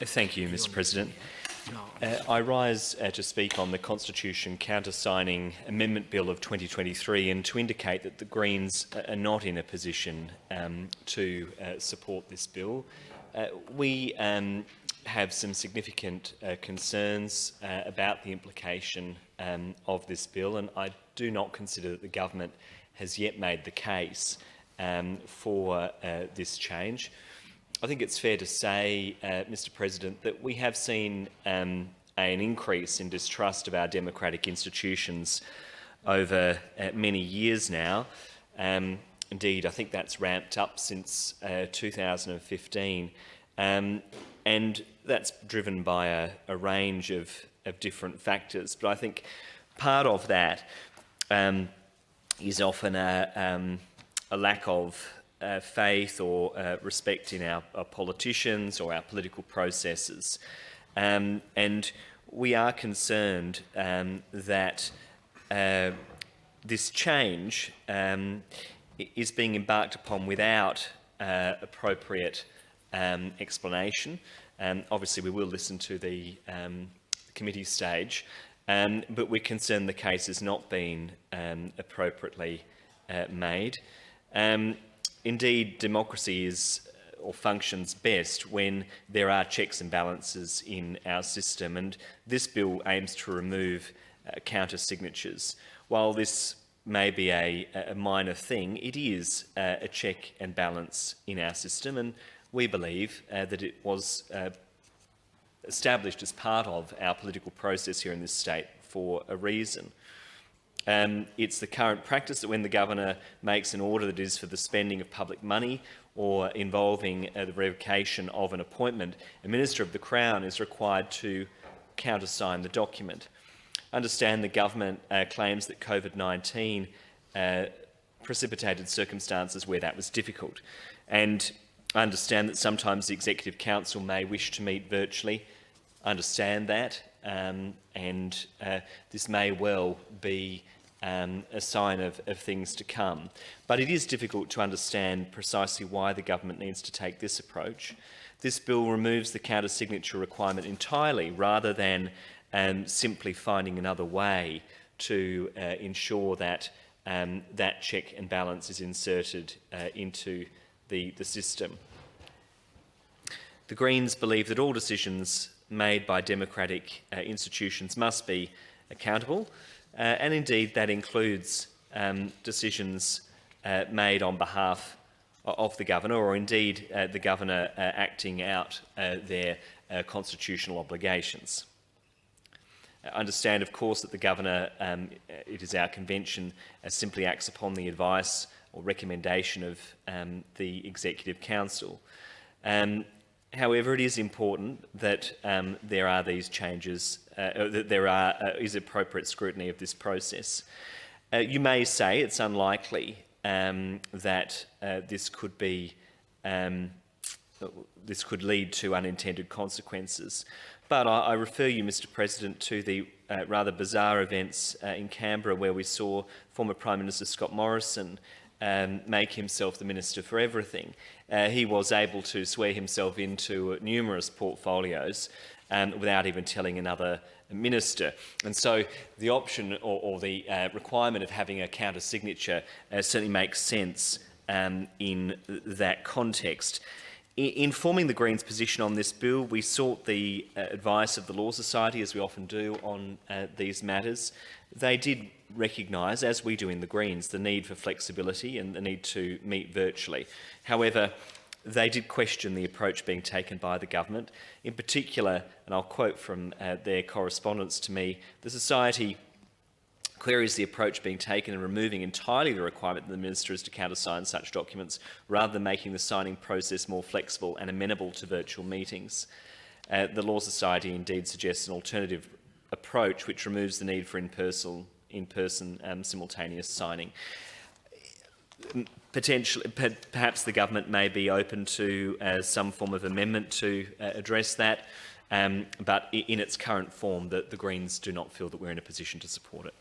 Thank you, Mr. President. I rise to speak on the Constitution Countersigning Amendment Bill of 2023 and to indicate that the Greens are not in a position to support this bill. We have some significant concerns about the implication of this bill, and I do not consider that the government has yet made the case for this change. I think it's fair to say, Mr. President, that we have seen an increase in distrust of our democratic institutions over many years now. Indeed, I think that's ramped up since 2015, and that's driven by a range of different factors. But I think part of that is often a lack of faith or respect in our politicians or our political processes. And we are concerned that this change is being embarked upon without appropriate explanation. Obviously, we will listen to the committee stage, but we're concerned the case has not been appropriately made. Indeed, democracy is or functions best when there are checks and balances in our system, and this bill aims to remove counter-signatures. While this may be a minor thing, it is a check and balance in our system, and we believe that it was established as part of our political process here in this state for a reason. It's the current practice that when the Governor makes an order that is for the spending of public money or involving the revocation of an appointment, a Minister of the Crown is required to countersign the document. I understand the government claims that COVID-19 precipitated circumstances where that was difficult, and I understand that sometimes the Executive Council may wish to meet virtually. I understand that, and this may well be a sign of things to come. But it is difficult to understand precisely why the government needs to take this approach. This bill removes the counter-signature requirement entirely, rather than simply finding another way to ensure that that check and balance is inserted into the system. The Greens believe that all decisions made by democratic institutions must be accountable, and indeed that includes decisions made on behalf of the Governor, or indeed the Governor acting out their constitutional obligations. I understand, of course, that the Governor, it is our convention, simply acts upon the advice or recommendation of the Executive Council. However, it is important that there are these changes, that there is appropriate scrutiny of this process. You may say it's unlikely that this could lead to unintended consequences, but I refer you, Mr. President, to the rather bizarre events in Canberra, where we saw former Prime Minister Scott Morrison make himself the Minister for everything. He was able to swear himself into numerous portfolios without even telling another minister. And so the option or the requirement of having a counter-signature certainly makes sense in that context. In forming the Greens' position on this bill, we sought the advice of the Law Society, as we often do on these matters. They did recognise, as we do in the Greens, the need for flexibility and the need to meet virtually. However, they did question the approach being taken by the government. In particular, and I'll quote from their correspondence to me, the Society queries the approach being taken in removing entirely the requirement that the Minister is to countersign such documents, rather than making the signing process more flexible and amenable to virtual meetings. The Law Society indeed suggests an alternative approach which removes the need for in-person simultaneous signing. Perhaps the government may be open to some form of amendment to address that, but in its current form, the Greens do not feel that we're in a position to support it.